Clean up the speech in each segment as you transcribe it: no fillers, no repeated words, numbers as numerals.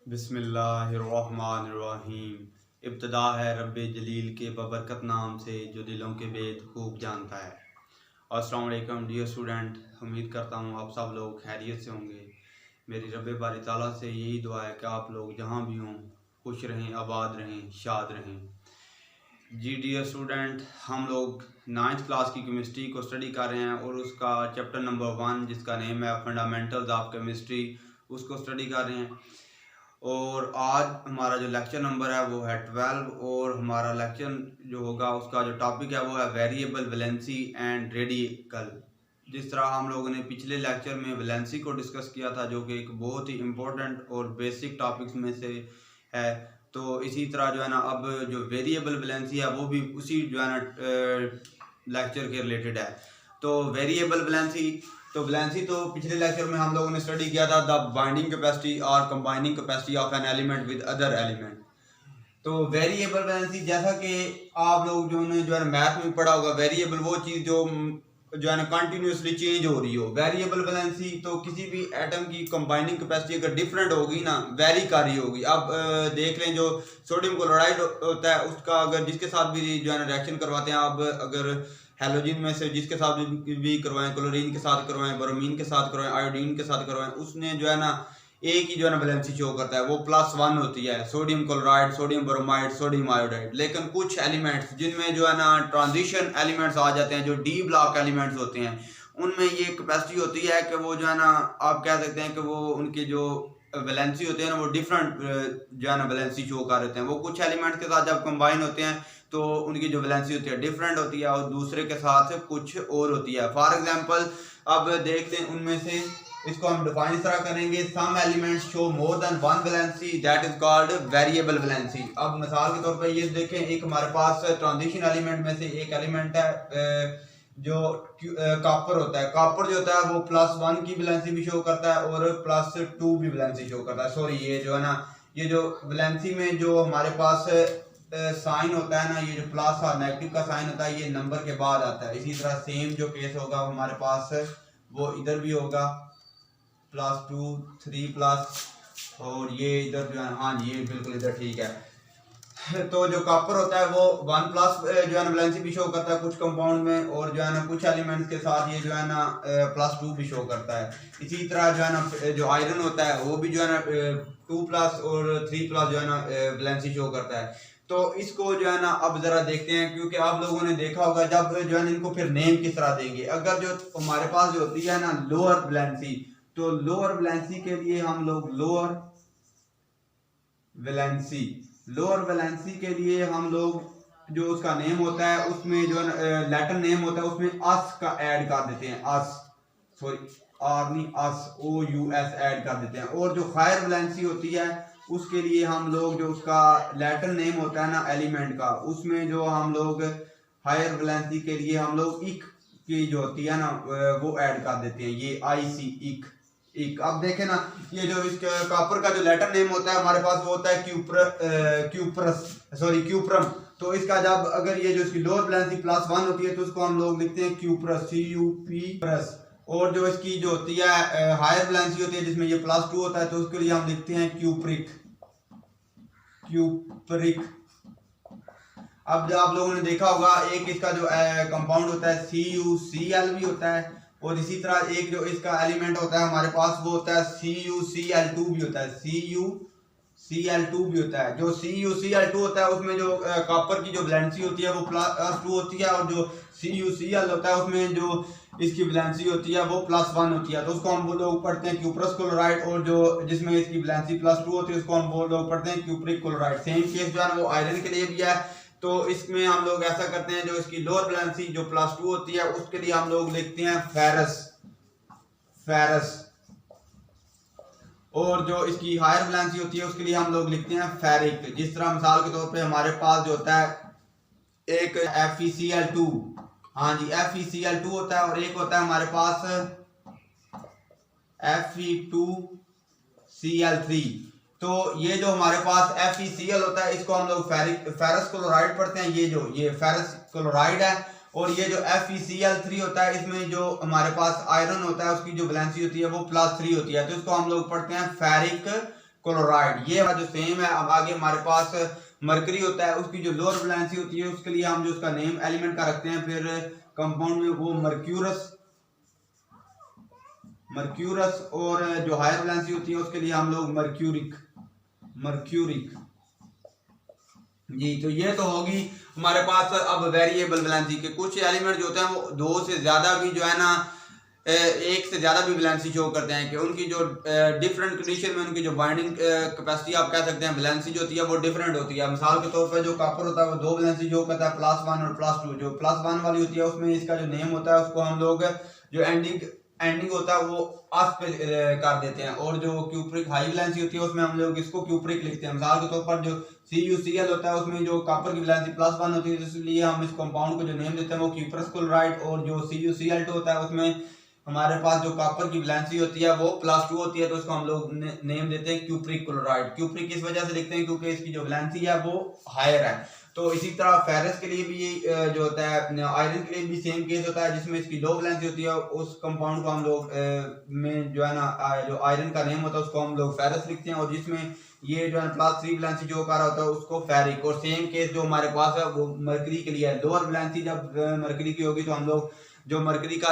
बिस्मिल्लाहिर्रहमानिर्रहीम। इब्तिदा है रब्बे जलील के बबरकत नाम से जो दिलों के भेद खूब जानता है। अस्सलाम वालेकुम डियर स्टूडेंट, उम्मीद करता हूँ आप सब लोग खैरियत से होंगे। मेरी रब्बे बारी ताला से यही दुआ है कि आप लोग जहाँ भी हों खुश रहें, आबाद रहें, शाद रहें। जी डियर स्टूडेंट, हम लोग 9th क्लास की केमिस्ट्री को स्टडी कर रहे हैं और उसका चैप्टर नंबर 1 जिसका नेम है फंडामेंटल्स ऑफ केमिस्ट्री उसको स्टडी कर रहे हैं। और आज हमारा जो लेक्चर नंबर है वो है 12 और हमारा लेक्चर जो होगा उसका जो टॉपिक है वो है वेरिएबल वैलेंसी एंड रेडिकल। जिस तरह हम लोगों ने पिछले लेक्चर में वैलेंसी को डिस्कस किया था जो कि एक बहुत ही इम्पोर्टेंट और बेसिक टॉपिक्स में से है, तो इसी तरह जो है ना अब जो वेरिएबल वैलेंसी है वो भी उसी जो है ना लेक्चर के रिलेटेड है। तो वेरिएबल वैलेंसी तो पिछले लेक्चर में हम लोगों ने स्टडी किया था द बाइंडिंग कैपेसिटी और combining capacity of an element with other element. तो वेरिएबल वैलेंसी जैसा कि आप लोग जो है मैथ में पढ़ा होगा, वेरिएबल वो चीज़ जो है ना कंटिन्यूसली चेंज हो रही हो। वेरिएबल वैलेंसी तो किसी भी एटम की कंबाइनिंग कैपेसिटी अगर डिफरेंट होगी ना, वेरी कर रही होगी। अब देख लें जो सोडियम क्लोराइड होता है उसका अगर जिसके साथ भी जो है ना रिएक्शन करवाते हैं, आप अगर हेलोजिन में से जिसके साथ भी करवाएं, क्लोरीन के साथ करवाएं, ब्रोमीन के साथ करवाएं, आयोडीन के साथ करवाएं, उसने जो है ना एक ही जो है ना वैलेंसी शो करता है, वो +1 होती है। Sodium chloride, sodium bromide, sodium iodide. लेकिन कुछ एलिमेंट्स जिनमें जो है ना ट्रांजिशन एलिमेंट्स आ जाते हैं, जो डी ब्लॉक एलिमेंट्स होते हैं, उनमें ये कैपेसिटी होती है कि वो जो है ना आप कह सकते हैं कि वो उनके जो वैलेंसी होते हैं ना वो डिफरेंट जो है ना वैलेंसी शो कर देते हैं। वो कुछ एलिमेंट्स के साथ जब कंबाइन होते हैं तो उनकी जो वैलेंसी होती है डिफरेंट होती है और दूसरे के साथ कुछ और होती है। फॉर एग्जांपल अब देखते हैं उनमें से, इसको हम डिफाइन इस तरह करेंगे, some elements show more than one valency that is called variable valency. अब मिसाल के तौर पे ये देखें, एक हमारे पास ट्रांजिशन एलिमेंट में से एक एलिमेंट है जो कॉपर होता है। कॉपर जो होता है वो +1 की वैलेंसी भी शो करता है और +2 भी वैलेंसी शो करता है। सॉरी, ये जो है ना ये जो वैलेंसी में जो हमारे पास साइन होता है ना, ये जो प्लस और नेगेटिव का साइन होता है ये नंबर के बाद आता है। इसी तरह सेम जो केस होगा हमारे पास वो इधर भी होगा, +2 3+ और ये इधर जो है, हाँ ये बिल्कुल इधर ठीक है। तो जो कॉपर होता है वो 1+ जो है ना वैलेंसी भी शो करता है कुछ कंपाउंड में, और जो है ना कुछ एलिमेंट्स के साथ ये जो है ना +2 भी शो करता है। इसी तरह जो है ना जो आयरन होता है वो भी जो है ना 2+ और 3+ जो है ना वैलेंसी शो करता है। तो इसको जो है ना अब जरा देखते हैं, क्योंकि आप लोगों ने देखा होगा जब जो है ना इनको फिर नेम किस तरह देंगे। अगर जो हमारे पास जो होती है ना लोअर वैलेंसी, तो लोअर वैलेंसी के लिए हम लोग लोअर वैलेंसी के लिए हम लोग जो उसका नेम होता है उसमें जो लैटिन नेम होता है उसमें अस का ऐड कर देते हैं, अस सॉरी आर नहीं अस OUS ऐड कर देते हैं। और जो हायर वैलेंसी होती है उसके लिए हम लोग जो उसका लैटिन नेम होता है ना एलिमेंट का, उसमें जो हम लोग हायर वैलेंसी के लिए हम लोग इक की जो होती है ना वो ऐड कर देते हैं, ये IC इक। अब देखें ना, ये जो इसके कॉपर का जो लेटर नेम होता है हमारे पास वो होता है क्यूप्रम। तो इसका जब अगर ये जो इसकी लोअर वैलेंसी +1 होती है तो उसको हम लोग लिखते हैं क्यूप्रस, CUP। और जो इसकी जो होती है हायर वैलेंसी होती है जिसमें ये +2 होता है तो उसके लिए हम लिखते हैं क्यूप्रिक। अब जो आप लोगों ने देखा होगा एक इसका जो कंपाउंड होता है CuCl भी होता है, और इसी तरह एक जो इसका एलिमेंट होता है हमारे पास वो होता है CuCl2 भी होता है, CuCl2 भी होता है। जो CuCl2 होता है उसमें जो कॉपर की जो वैलेंसी होती है वो +2 होती है, और जो CuCl होता है उसमें जो इसकी वैलेंसी होती है वो +1 होती है। तो उसको हम लोग पढ़ते हैं क्यूप्रस क्लोराइड, और जो जिसमें इसकी वैलेंसी +2 होती है उसको हम लोग पढ़ते हैं क्यूप्रिक क्लोराइड। सेम केस जो है वो आयरन के लिए भी है। तो इसमें हम लोग ऐसा करते हैं, जो इसकी लोअर वैलेंसी जो +2 होती है उसके लिए हम लोग लिखते हैं फेरस, और जो इसकी हायर वैलेंसी होती है उसके लिए हम लोग लिखते हैं फेरिक। जिस तरह मिसाल के तौर पे हमारे पास जो होता है एक FeCl2, हाँ जी FeCl2 होता है, और एक होता है हमारे पास Fe2Cl3। तो ये जो हमारे पास FeCl होता है इसको हम लोग फेरस क्लोराइड पढ़ते हैं, ये फेरस क्लोराइड है। और ये जो FeCl3 होता है इसमें जो हमारे पास आयरन होता है उसकी जो वैलेंसी होती है वो +3 होती है, तो इसको हम लोग पढ़ते हैं फेरिक क्लोराइड। ये जो सेम है। अब आगे हमारे पास मरकरी होता है, उसकी जो लोअर वैलेंसी होती है उसके लिए हम जो उसका नेम एलिमेंट का रखते हैं फिर कंपाउंड में वो मर्क्यूरस और जो हायर वैलेंसी होती है उसके लिए हम लोग मर्क्यूरिक जी। तो ये तो होगी हमारे पास अब वेरिएबल वैलेंसी के। कुछ एलिमेंट जो होते हैं वो दो से ज्यादा भी जो है ना एक से ज्यादा भी वैलेंसी शो करते हैं कि उनकी जो डिफरेंट कंडीशन में उनकी जो बाइंडिंग कैपेसिटी आप कह सकते हैं वैलेंसी जो होती है वो डिफरेंट होती है। मिसाल के तौर पर जो कॉपर होता है वो दो वैलेंसी शो करता है, +1 और +2। जो +1 वाली होती है उसमें इसका जो नेम होता है उसको हम लोग जो एंडिंग होता है वो अस पे कर देते हैं, और जो क्यूप्रिक हाई वैलेंसी होती है उसमें हम लोग इसको क्यूप्रिक लिखते हैं। मिसाल के तौर पर जो CuCl होता है उसमें जो कॉपर की वैलेंसी +1 होती है, इसलिए हम इस कंपाउंड को जो नेम देते हैं वो क्यूप्रस क्लोराइड। और जो CuCl2 होता है उसमें हमारे पास जो कॉपर की वैलेंसी होती है वो +2 होती है, तो उसको हम लोग नेम देते हैं क्यूप्रिक क्लोराइड। क्यूप्रिक इस वजह से लिखते हैं क्योंकि इसकी जो वैलेंसी है वो हायर है। तो इसी तरह फेरस के लिए भी जो होता है, आयरन के लिए भी सेम केस होता है, जिसमें इसकी लो वैलेंसी होती है उस कंपाउंड को हम लोग में जो है ना जो आयरन का नेम होता है उसको हम लोग फेरस लिखते हैं, और जिसमें ये जो है +3 वैलेंसी जो कर रहा होता है उसको फेरिक। और सेम केस जो हमारे पास है वो मरकरी के लिए है। लोअर वैलेंसी जब मरकरी की होगी तो हम लोग जो मरकरी का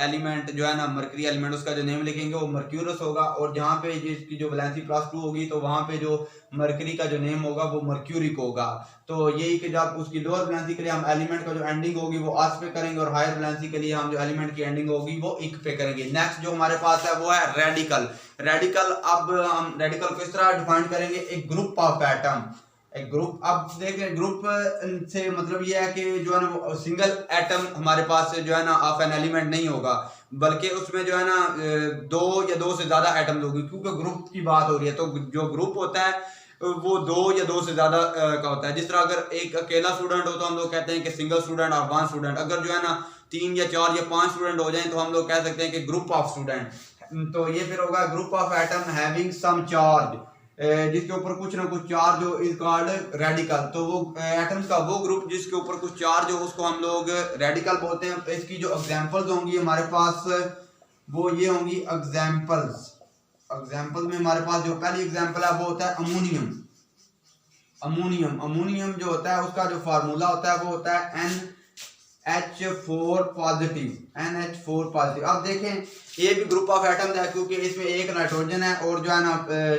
एलिमेंट जो है ना मरकरी एलिमेंट उसका जो नेम लिखेंगे वो मर्क्यूरस होगा, और जहाँ पे जिसकी जो वैलेंसी +2 होगी तो वहाँ पे जो मरकरी का जो नेम होगा वो मर्क्यूरिक होगा। तो यही कि जब उसकी लोअर वैलेंसी के लिए हम एलिमेंट का जो एंडिंग होगी वो अस पे करेंगे, और हायर वैलेंसी के लिए हम जो एलिमेंट की एंडिंग होगी वो इक पे करेंगे। नेक्स्ट जो हमारे पास है वो है रेडिकल। अब हम रेडिकल किस तरह डिफाइन करेंगे? एक ग्रुप ऑफ एटम, एक ग्रुप। अब देखें ग्रुप से मतलब ये है कि जो है ना वो सिंगल एटम हमारे पास जो है ना ऑफ एन एलिमेंट नहीं होगा, बल्कि उसमें जो है ना दो या दो से ज्यादा एटम्स होगी, क्योंकि ग्रुप की बात हो रही है। तो जो ग्रुप होता है वो दो या दो से ज्यादा का होता है। जिस तरह अगर एक अकेला स्टूडेंट हो तो हम लोग कहते हैं कि सिंगल स्टूडेंट और वन स्टूडेंट। अगर जो है ना 3 या 4 या 5 स्टूडेंट हो जाए तो हम लोग कह सकते हैं कि ग्रुप ऑफ स्टूडेंट। तो ये फिर होगा group of atom having some charge, जिसके ऊपर कुछ ना कुछ चार्ज हो, इज कॉल्ड रेडिकल। तो वो एटम्स का वो ग्रुप जिसके ऊपर कुछ चार्ज हो उसको हम लोग रेडिकल बोलते हैं। तो इसकी जो एग्जांपल्स होंगी हमारे पास वो ये होंगी एग्जांपल में हमारे पास जो पहली एग्जांपल है वो होता है अमोनियम जो होता है उसका जो फार्मूला होता है वो होता है NH4 पॉजिटिव। अब देखें ये भी ग्रुप ऑफ एटम्स है, क्योंकि इसमें एक नाइट्रोजन है और जो है ना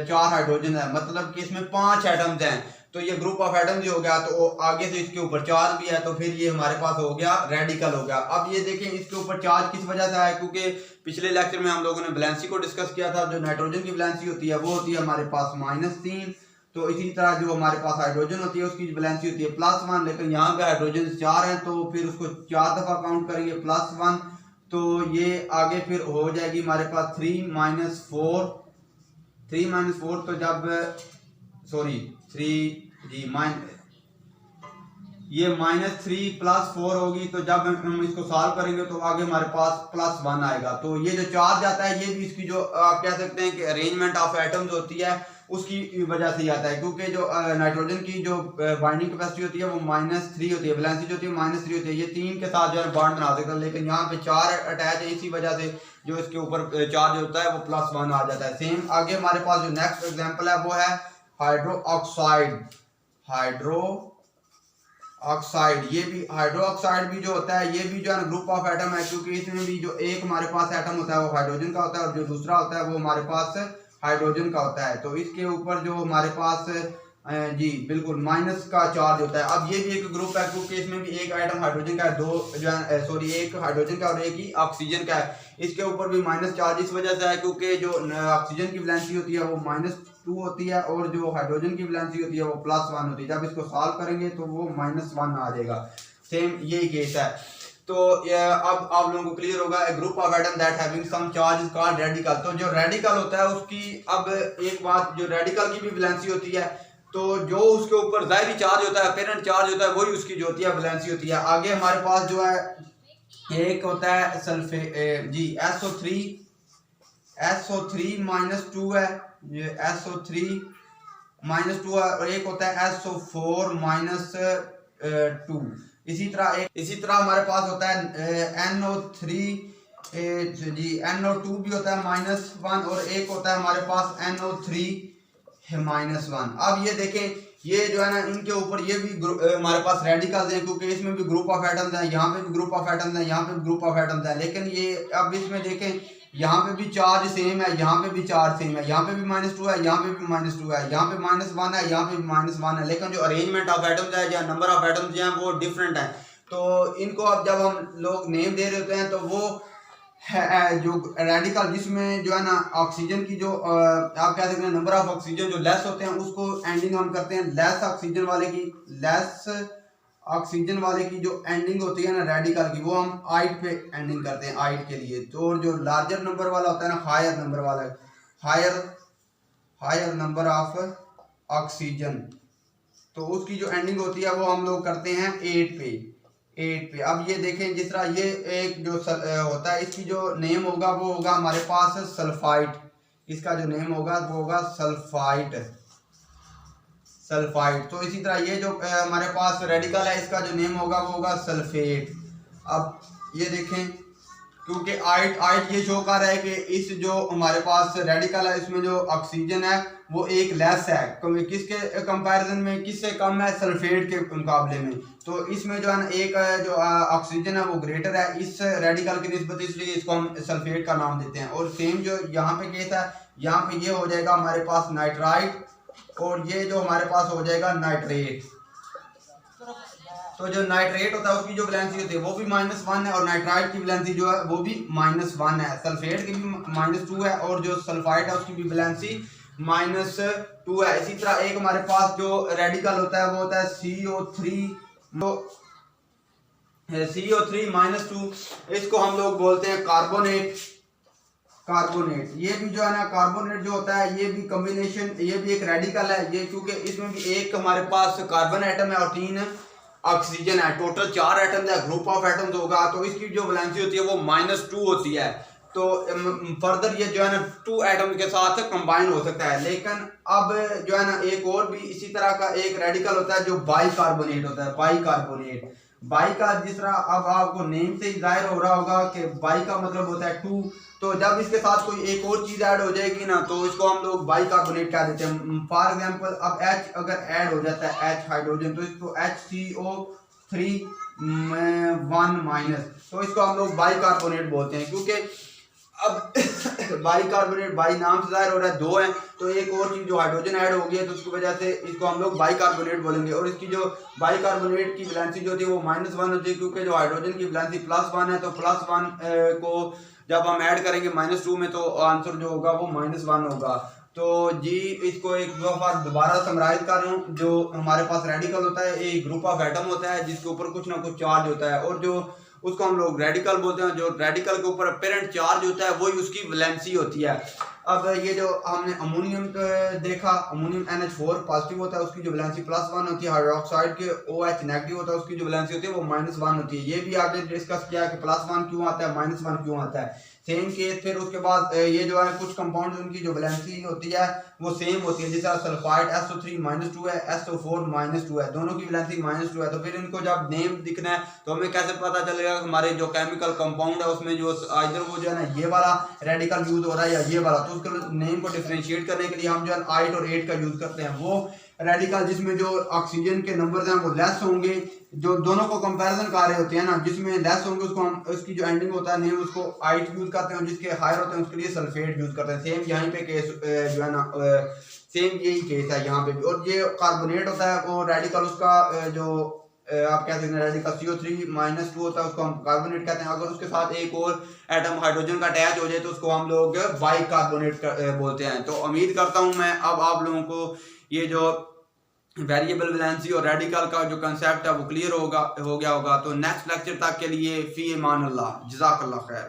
4 हाइड्रोजन है, मतलब कि इसमें 5 एटम्स हैं। तो ये ग्रुप ऑफ एटम्स हो गया, तो आगे से इसके ऊपर चार्ज भी है, तो फिर ये हमारे पास हो गया रेडिकल हो गया। अब ये देखें इसके ऊपर चार्ज किस वजह से है, क्योंकि पिछले लेक्चर में हम लोगों ने वैलेंसी को डिस्कस किया था। जो नाइट्रोजन की वैलेंसी होती है वो होती है हमारे पास -3। तो इसी तरह जो हमारे पास हाइड्रोजन होती है उसकी वैलेंसी होती है +1, लेकिन यहाँ पे हाइड्रोजन 4 हैं तो फिर उसको 4 दफा काउंट करेंगे +1, तो ये आगे फिर हो जाएगी हमारे पास 3 - 4। तो जब ये -3 + 4 होगी, तो जब हम इसको सॉल्व करेंगे तो आगे हमारे पास +1 आएगा। तो ये जो चार्ज आता है ये भी इसकी जो आप कह सकते हैं कि अरेंजमेंट ऑफ एटम्स होती है उसकी वजह से ही आता है, क्योंकि जो नाइट्रोजन की जो बाइंडिंग कैपेसिटी होती है वो -3 होती है, वैलेंसी जो होती है -3 होती है। ये 3 के साथ जो है बॉन्ड बना सकता है, लेकिन यहाँ पे 4 अटैच है, इसी वजह से जो इसके ऊपर चार्ज होता है वो +1 आ जाता है। सेम आगे हमारे पास जो नेक्स्ट एग्जांपल है वो है हाइड्रो ऑक्साइड। ये भी हाइड्रो ऑक्साइड भी जो होता है ये भी जो है ग्रुप ऑफ एटम है, क्योंकि इसमें भी जो एक हमारे पास एटम होता है वो हाइड्रोजन का होता है, और जो दूसरा होता है वो हमारे पास हाइड्रोजन का होता है। तो इसके ऊपर जो हमारे पास जी बिल्कुल माइनस का चार्ज होता है। अब ये भी एक ग्रुप है, क्योंकि इसमें भी एक आइटम हाइड्रोजन का है, दो जो है एक हाइड्रोजन का और एक ही ऑक्सीजन का है। इसके ऊपर भी माइनस चार्ज इस वजह से है क्योंकि जो ऑक्सीजन की वैलेंसी होती है वो -2 होती है, और जो हाइड्रोजन की वैलेंसी होती है वो +1 होती है। जब इसको सॉल्व करेंगे तो वो -1 आ जाएगा। सेम यही केस है। तो अब आप लोगों को क्लियर होगा, a group of atom that having some charge is called radical. तो जो रेडिकल होता है उसकी अब एक बात, जो रेडिकल की भी वैलेंसी होती है, तो जो उसके ऊपर ज़ाहिरी चार्ज होता है, पेरेंट चार्ज होता है, वही उसकी जो होती है वैलेंसी होती है। आगे हमारे पास जो है एक होता है SO3 -2 है, ये SO3 -2 है, और एक होता है SO4 -2। इसी तरह हमारे पास होता है NO2 भी होता है -1, और एक होता है हमारे पास NO3 -1। अब ये देखें, ये जो है ना इनके ऊपर ये भी हमारे पास रेडिकल्स हैं, क्योंकि इसमें भी ग्रुप ऑफ एटम्स हैं, यहाँ पे भी ग्रुप ऑफ एटम्स हैं, यहाँ पे भी ग्रुप ऑफ एटम्स हैं। लेकिन ये अब इसमें देखें, यहाँ पे भी चार्ज सेम है, यहाँ पे भी चार्ज सेम है, यहाँ पे भी -2 है, यहाँ पे भी -2 है, यहाँ पे -1 है, यहाँ पे भी -1 है। लेकिन जो अरेंजमेंट ऑफ एटम्स है या नंबर ऑफ एटम्स जो हैं वो डिफरेंट है। तो इनको अब जब हम लोग नेम दे रहे होते हैं तो वो है जो रेडिकल जिसमें जो है ना ऑक्सीजन की जो आप कह सकते हैं नंबर ऑफ ऑक्सीजन जो लेस होते हैं उसको एंडिंग हम करते हैं लेस ऑक्सीजन वाले की जो एंडिंग होती है ना रेडिकल की, वो हम आइट पे एंडिंग करते हैं आइट के लिए। तो जो लार्जर नंबर वाला होता है ना हायर नंबर ऑफ ऑक्सीजन, तो उसकी जो एंडिंग होती है वो हम लोग करते हैं 8 पे। अब ये देखें, जिस तरह ये एक जो होता है इसकी जो नेम होगा वो होगा हमारे पास सल्फाइड। इसका जो नेम होगा वो होगा सल्फाइड। तो इसी तरह ये जो हमारे पास रेडिकल है इसका जो नेम होगा वो होगा सल्फेट। अब ये देखें, क्योंकि आइट ये शो कर रहा है कि इस जो हमारे पास रेडिकल है इसमें जो ऑक्सीजन है वो एक लेस है, किसके कंपैरिजन में, किससे कम है, सल्फेट के मुकाबले में। तो इसमें जो है ना एक जो ऑक्सीजन है वो ग्रेटर है इस रेडिकल की निस्बत, इसलिए इसको हम सल्फेट का नाम देते हैं। और सेम जो यहाँ पे केस है, यहाँ पे ये हो जाएगा हमारे पास नाइट्राइट और ये जो हमारे पास हो जाएगा नाइट्रेट। तो जो नाइट्रेट होता है उसकी जो वैलेंसी होती है वो भी -1 है और नाइट्राइट की वैलेंसी जो है वो भी -1 है। सल्फेट की भी -2 है और जो सल्फाइड है उसकी भी वैलेंसी -2 है। इसी तरह एक हमारे पास जो रेडिकल होता है वो होता है CO3, तो CO3 -2, इसको हम लोग बोलते हैं कार्बोनेट। ये भी जो है ना कार्बोनेट जो होता है ये भी कॉम्बिनेशन, ये भी एक रेडिकल है ये, क्योंकि इसमें भी एक हमारे पास कार्बन एटम है और 3 ऑक्सीजन है, टोटल 4 एटम्स है, ग्रुप ऑफ एटम्स होगा। तो इसकी जो वैलेंसी होती है वो -2 होती है। तो फर्दर ये जो है ना 2 एटम्स के साथ कंबाइन हो सकता है। लेकिन अब जो है ना एक और भी इसी तरह का एक रेडिकल होता है जो बाइकार्बोनेट होता है। बाई का जिस तरह अब आपको नेम से ही जाहिर हो रहा होगा कि बाई का मतलब होता है 2, तो जब इसके साथ कोई एक और चीज ऐड हो जाएगी ना तो इसको हम लोग बाइकार्बोनेट कह देते हैं। फॉर एग्जांपल अब H अगर ऐड हो जाता है, H हाइड्रोजन, तो इसको HCO3 1-, तो इसको हम लोग बाइकार्बोनेट बोलते हैं। क्योंकि अब बाइकार्बोनेट बाई नाम से जाहिर हो रहा है 2 है, तो एक और चीज जो हाइड्रोजन ऐड हो गई है तो उसकी वजह से इसको हम लोग बाइकार्बोनेट बोलेंगे। और इसकी जो बाइकार्बोनेट की वैलेंसी जो होती है वो -1 होती है, क्योंकि जो हाइड्रोजन की वैलेंसी +1 है, तो +1 को जब हम ऐड करेंगे -2 में तो आंसर जो होगा वो -1 होगा। तो जी इसको एक बार दोबारा समराइज कर रहा हूँ। जो हमारे पास रेडिकल होता है एक ग्रुप ऑफ एटम होता है जिसके ऊपर कुछ ना कुछ चार्ज होता है और जो उसको हम लोग रेडिकल बोलते हैं। जो रेडिकल के ऊपर अपेरेंट चार्ज होता है वही उसकी वैलेंसी होती है। अब ये जो हमने अमोनियम देखा, अमोनियम NH4 पॉजिटिव होता है, उसकी जो वैलेंसी +1 होती है। हाइड्रोक्साइड के OH नेगेटिव होता है, उसकी जो वैलेंसी होती है वो -1 होती है। ये भी आगे डिस्कस किया कि +1 क्यों आता है, -1 क्यों आता है। सेम केस फिर उसके बाद ये जो है कुछ कंपाउंड उनकी जो वैलेंसी होती है वो सेम होती है। जैसे सल्फाइड SO3 -2 है, SO4 -2 है, दोनों की वैलेंसी -2 है। तो फिर इनको जब नेम दिखना है तो हमें कैसे पता चलेगा हमारे जो केमिकल कंपाउंड है उसमें जो इधर वो जो है ना ये वाला रेडिकल यूज हो रहा है या ये वाला। तो उसके नेम को डिफरेंशिएट करने के लिए हम जो है 8 और 8 का यूज करते हैं। वो रेडिकल जिसमें जो ऑक्सीजन के नंबर्स हैं वो लेस होंगे, जो दोनों को कंपैरिजन कर रहे होते हैं ना, जिसमें लेस होंगे उसको हम उसकी जो एंडिंग होता है नेम उसको आइट यूज करते हैं, जिसके हायर होते हैं उसके लिए सल्फेट यूज करते हैं। सेम यहाँ पे केस जो है ना सेम यही केस है यहाँ पे भी। और ये कार्बोनेट होता है वो रेडिकल उसका जो आप कहते हैं रेडिकल CO3 -2 होता है, उसको हम कार्बोनेट कहते हैं। अगर उसके साथ एक और एटम हाइड्रोजन का अटैच हो जाए तो उसको हम लोग बाइकार्बोनेट बोलते हैं। तो उम्मीद करता हूँ मैं अब आप लोगों को ये जो वेरिएबल वैलेंसी और रेडिकल का जो कंसेप्ट है वो क्लियर हो गया होगा। तो नेक्स्ट लेक्चर तक के लिए फी अमान अल्लाह, जज़ाकल्लाह खैर।